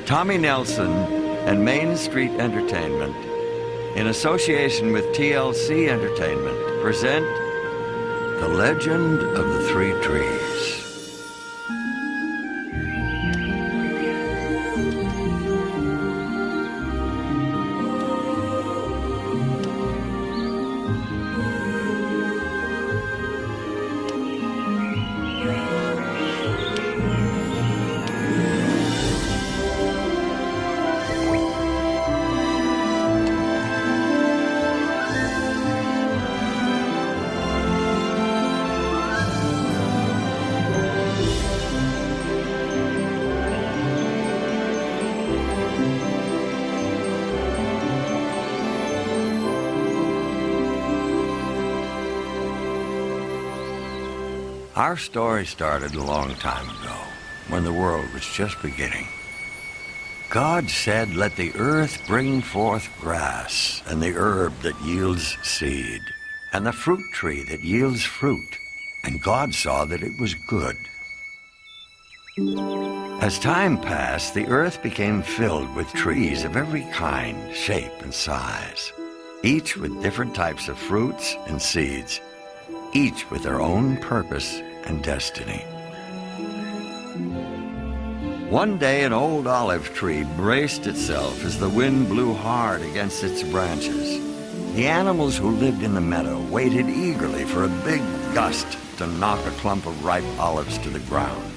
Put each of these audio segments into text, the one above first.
Tommy Nelson and Main Street Entertainment, in association with TLC Entertainment, present The Legend of the Three Trees. Our story started a long time ago, when the world was just beginning. God said, "Let the earth bring forth grass, and the herb that yields seed, and the fruit tree that yields fruit." And God saw that it was good. As time passed, the earth became filled with trees of every kind, shape, and size, each with different types of fruits and seeds, each with their own purpose and destiny. One day, an old olive tree braced itself as the wind blew hard against its branches. The animals who lived in the meadow waited eagerly for a big gust to knock a clump of ripe olives to the ground.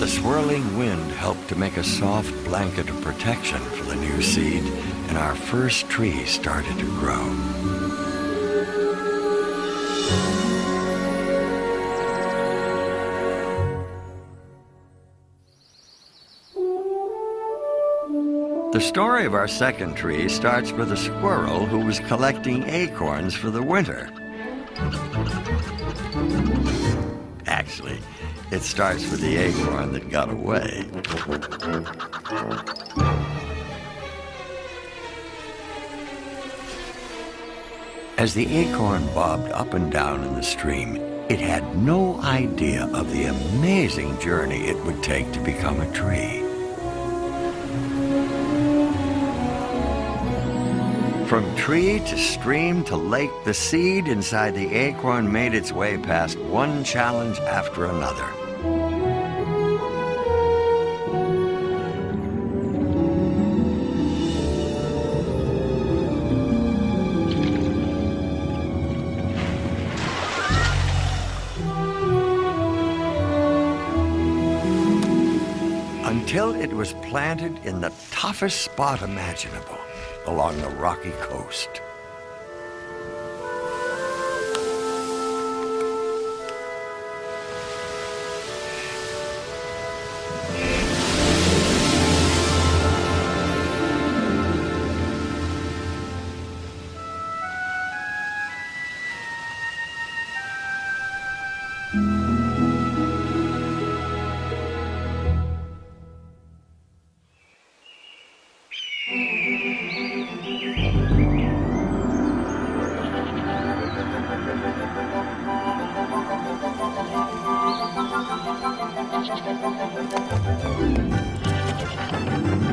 The swirling wind helped to make a soft blanket of protection for the new seed, and our first tree started to grow. The story of our second tree starts with a squirrel who was collecting acorns for the winter. Actually, it starts with the acorn that got away. As the acorn bobbed up and down in the stream, it had no idea of the amazing journey it would take to become a tree. From tree to stream to lake, the seed inside the acorn made its way past one challenge after another. Until it was planted in the toughest spot imaginable, along the rocky coast.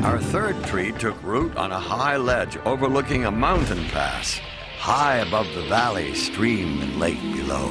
Our third tree took root on a high ledge overlooking a mountain pass, high above the valley, stream, and lake below.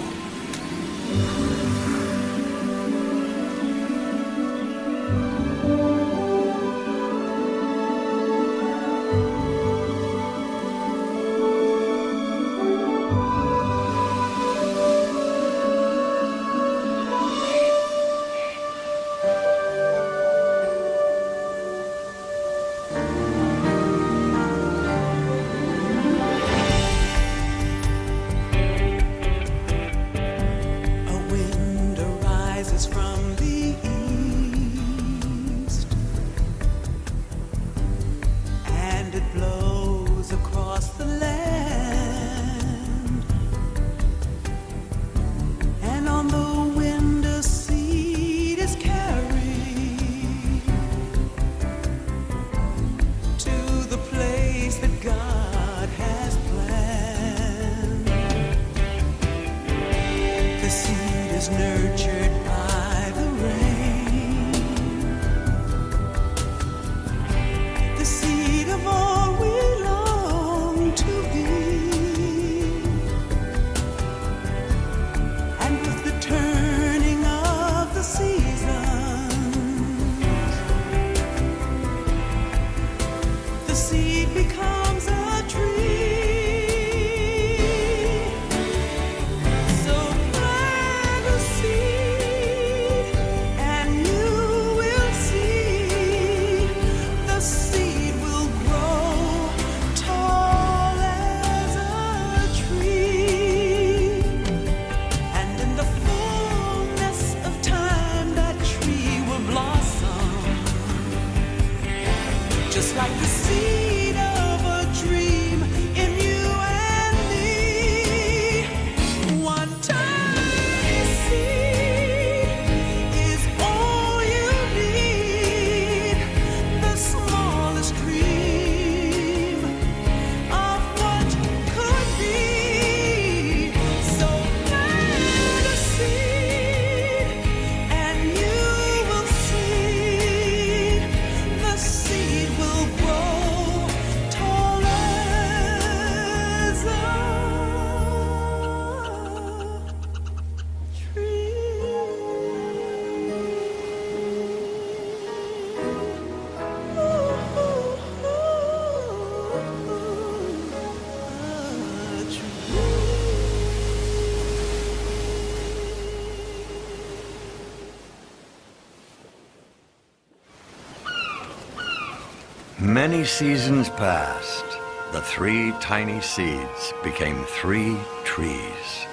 Many seasons passed. The 3 tiny seeds became 3 trees.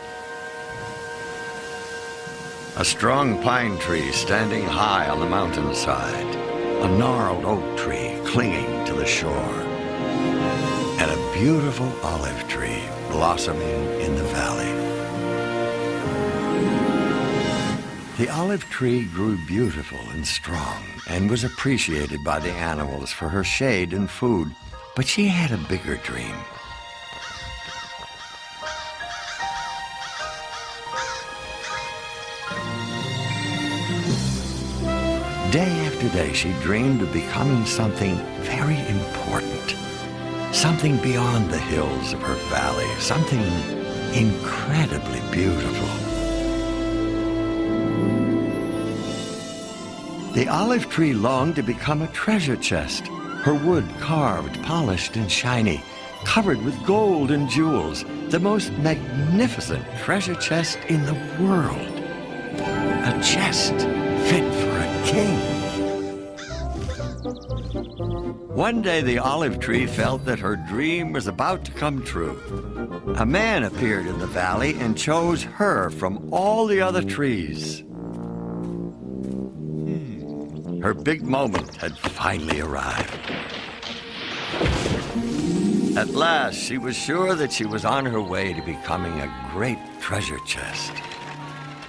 A strong pine tree standing high on the mountainside, a gnarled oak tree clinging to the shore, and a beautiful olive tree blossoming in the valley. The olive tree grew beautiful and strong and was appreciated by the animals for her shade and food, but she had a bigger dream. Day after day, she dreamed of becoming something very important, something beyond the hills of her valley, something incredibly beautiful. The olive tree longed to become a treasure chest, her wood carved, polished, and shiny, covered with gold and jewels, the most magnificent treasure chest in the world. A chest fit for a king. One day the olive tree felt that her dream was about to come true. A man appeared in the valley and chose her from all the other trees. Her big moment had finally arrived. At last, she was sure that she was on her way to becoming a great treasure chest.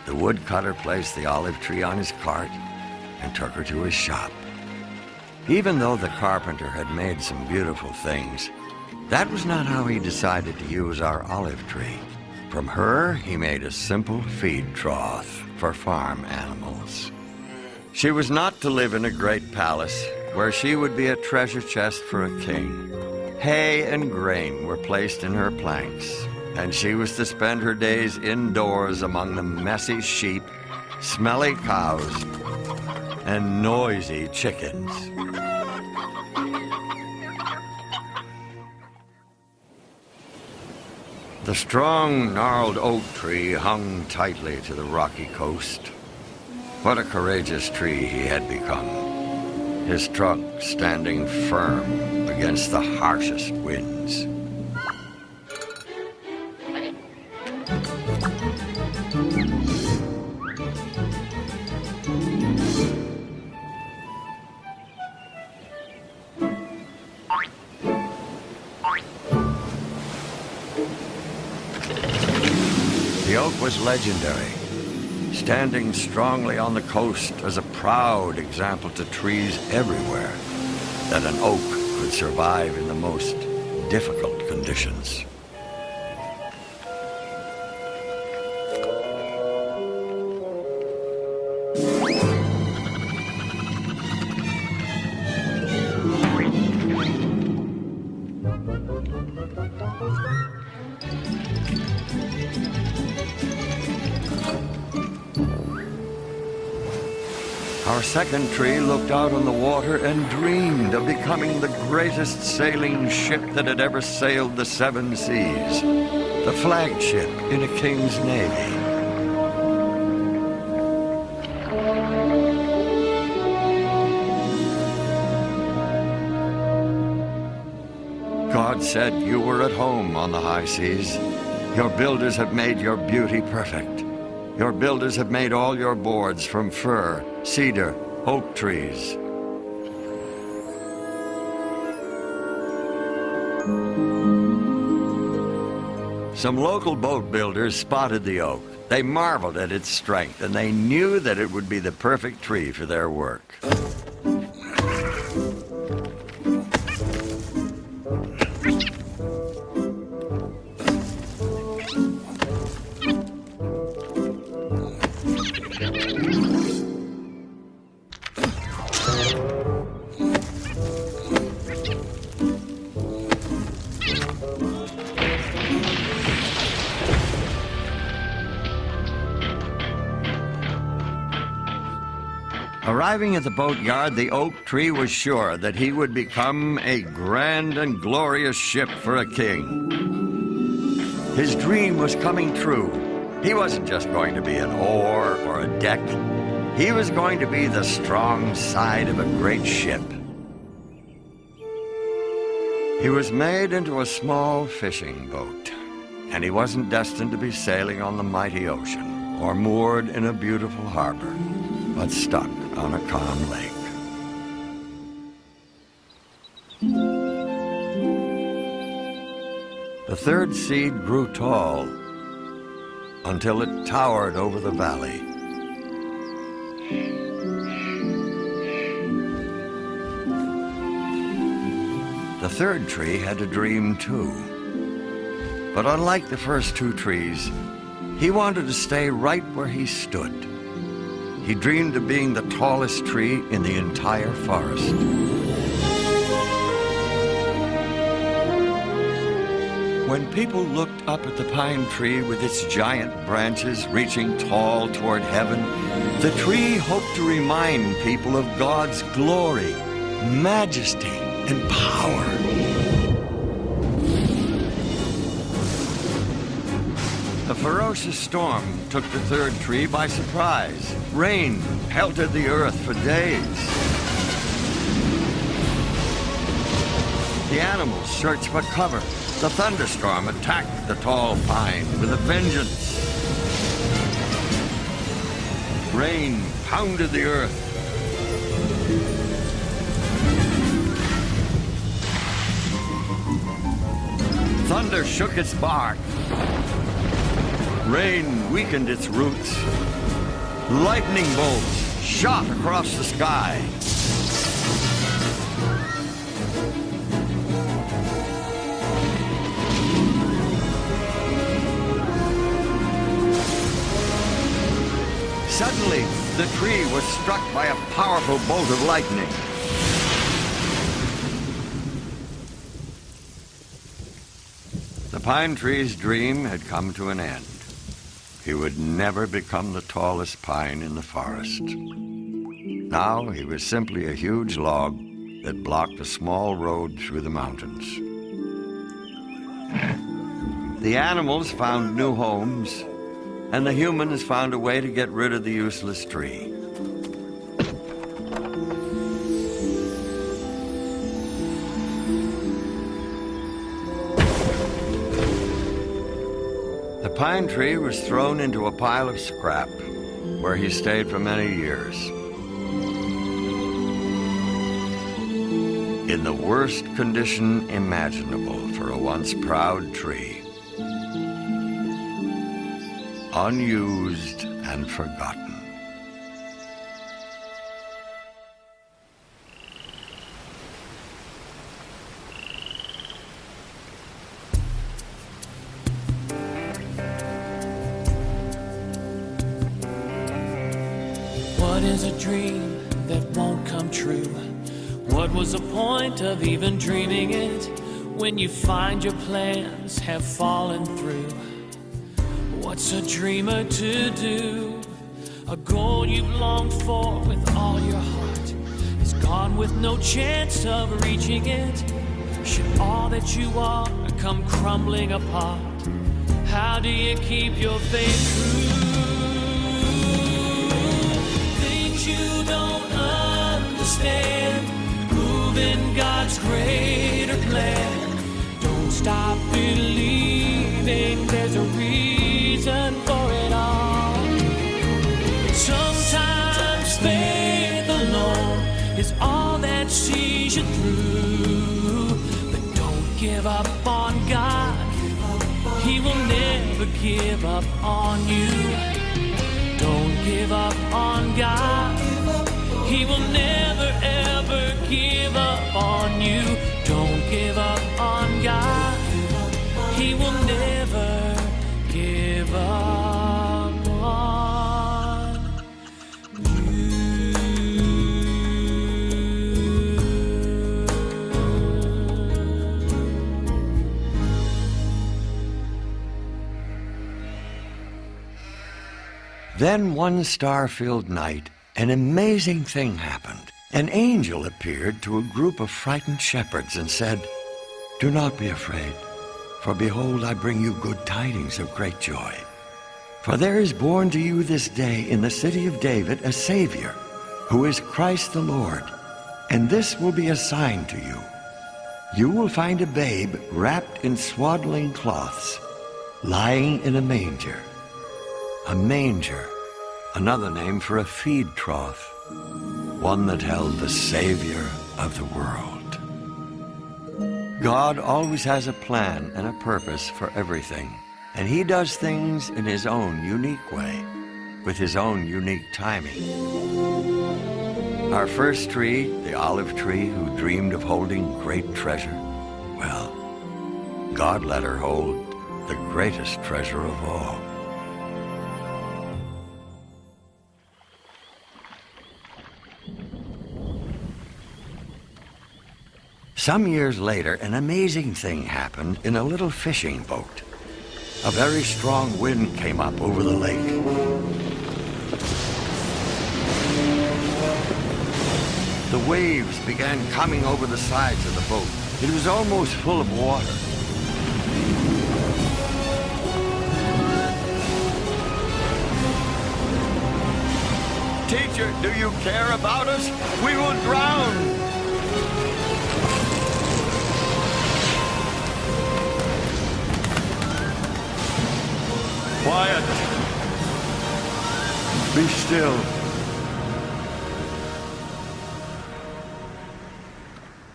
The woodcutter placed the olive tree on his cart and took her to his shop. Even though the carpenter had made some beautiful things, that was not how he decided to use our olive tree. From her, he made a simple feed trough for farm animals. She was not to live in a great palace where she would be a treasure chest for a king. Hay and grain were placed in her planks, and she was to spend her days indoors among the messy sheep, smelly cows, and noisy chickens. The strong, gnarled oak tree hung tightly to the rocky coast. What a courageous tree he had become, his trunk standing firm against the harshest winds. The oak was legendary, standing strongly on the coast as a proud example to trees everywhere that an oak could survive in the most difficult conditions. Our second tree looked out on the water and dreamed of becoming the greatest sailing ship that had ever sailed the 7 seas, the flagship in a king's navy. God said you were at home on the high seas. Your builders have made your beauty perfect. Your builders have made all your boards from fir, cedar, oak trees. Some local boat builders spotted the oak. They marveled at its strength, and they knew that it would be the perfect tree for their work. Arriving at the boatyard, the oak tree was sure that he would become a grand and glorious ship for a king. His dream was coming true. He wasn't just going to be an oar or a deck. He was going to be the strong side of a great ship. He was made into a small fishing boat, and he wasn't destined to be sailing on the mighty ocean or moored in a beautiful harbor, but stuck on a calm lake. The third seed grew tall until it towered over the valley. The third tree had a dream too. But unlike the first two trees, he wanted to stay right where he stood. He dreamed of being the tallest tree in the entire forest. When people looked up at the pine tree with its giant branches reaching tall toward heaven, the tree hoped to remind people of God's glory, majesty, and power. A ferocious storm took the third tree by surprise. Rain pelted the earth for days. The animals searched for cover. The thunderstorm attacked the tall pine with a vengeance. Rain pounded the earth. Thunder shook its bark. Rain weakened its roots. Lightning bolts shot across the sky. Suddenly, the tree was struck by a powerful bolt of lightning. The pine tree's dream had come to an end. He would never become the tallest pine in the forest. Now he was simply a huge log that blocked a small road through the mountains. The animals found new homes, and the humans found a way to get rid of the useless tree. The pine tree was thrown into a pile of scrap, where he stayed for many years. In the worst condition imaginable for a once proud tree. Unused and forgotten. What is a dream that won't come true? What was the point of even dreaming it when you find your plans have fallen through? What's a dreamer to do? A goal you've longed for with all your heart is gone with no chance of reaching it. Should all that you are come crumbling apart, how do you keep your faith true? Things you don't understand, move in God's greater plan. Don't stop believing there's a reason for it all. Sometimes faith alone is all that sees you through. But don't give up on God. He will never give up on you. Don't give up on God. He will never ever give up on you. Don't give up on God. He will never give up on you. Then one star-filled night, an amazing thing happened. An angel appeared to a group of frightened shepherds and said, "Do not be afraid, for behold, I bring you good tidings of great joy. For there is born to you this day in the city of David a Savior, who is Christ the Lord. And this will be a sign to you. you will find a babe wrapped in swaddling cloths, lying in a manger. A manger, another name for a feed trough, one that held the Savior of the world. God always has a plan and a purpose for everything, and he does things in his own unique way, with his own unique timing. Our first tree, the olive tree who dreamed of holding great treasure, well, God let her hold the greatest treasure of all. Some years later, an amazing thing happened in a little fishing boat. A very strong wind came up over the lake. The waves began coming over the sides of the boat. It was almost full of water. Teacher, do you care about us? We will drown! Quiet! Be still.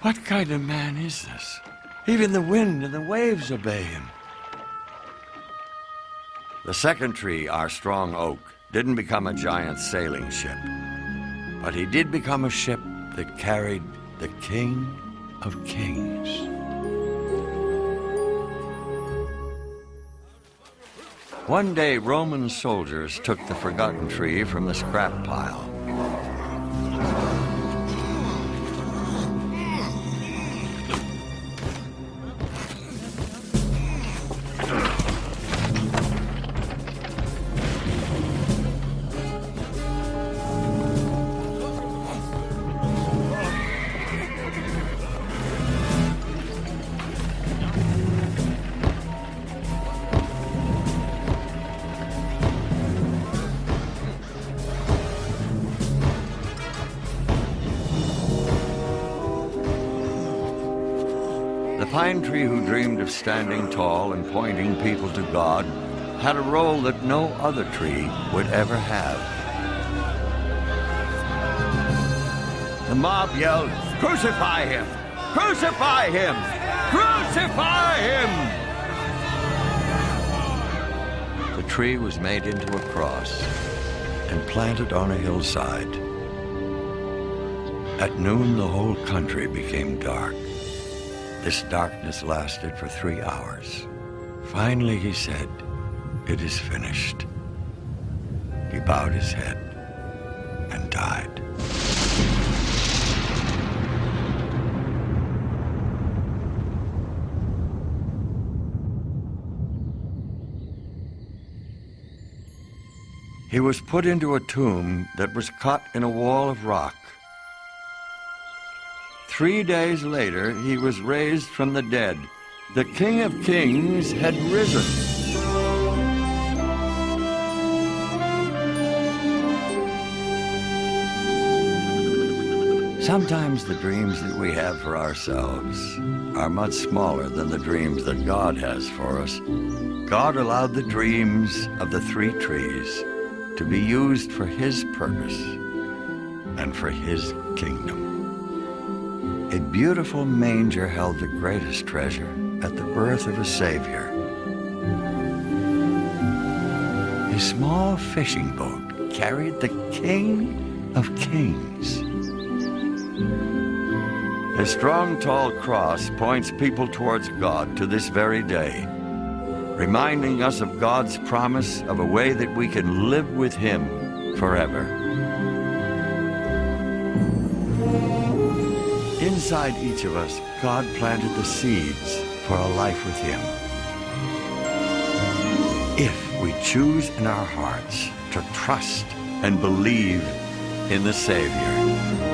What kind of man is this? Even the wind and the waves obey him. The second tree, our strong oak, didn't become a giant sailing ship, but he did become a ship that carried the King of Kings. One day, Roman soldiers took the forgotten tree from the scrap pile. The pine tree who dreamed of standing tall and pointing people to God had a role that no other tree would ever have. The mob yelled, "Crucify him! Crucify him! Crucify him!" The tree was made into a cross and planted on a hillside. At noon, the whole country became dark. This darkness lasted for 3 hours. Finally, he said, "It is finished." He bowed his head and died. He was put into a tomb that was cut in a wall of rock. 3 days later, he was raised from the dead. The King of Kings had risen. Sometimes the dreams that we have for ourselves are much smaller than the dreams that God has for us. God allowed the dreams of the 3 trees to be used for his purpose and for his kingdom. A beautiful manger held the greatest treasure at the birth of a Savior. A small fishing boat carried the King of Kings. A strong, tall cross points people towards God to this very day, reminding us of God's promise of a way that we can live with him forever. Inside each of us, God planted the seeds for a life with him. If we choose in our hearts to trust and believe in the Savior.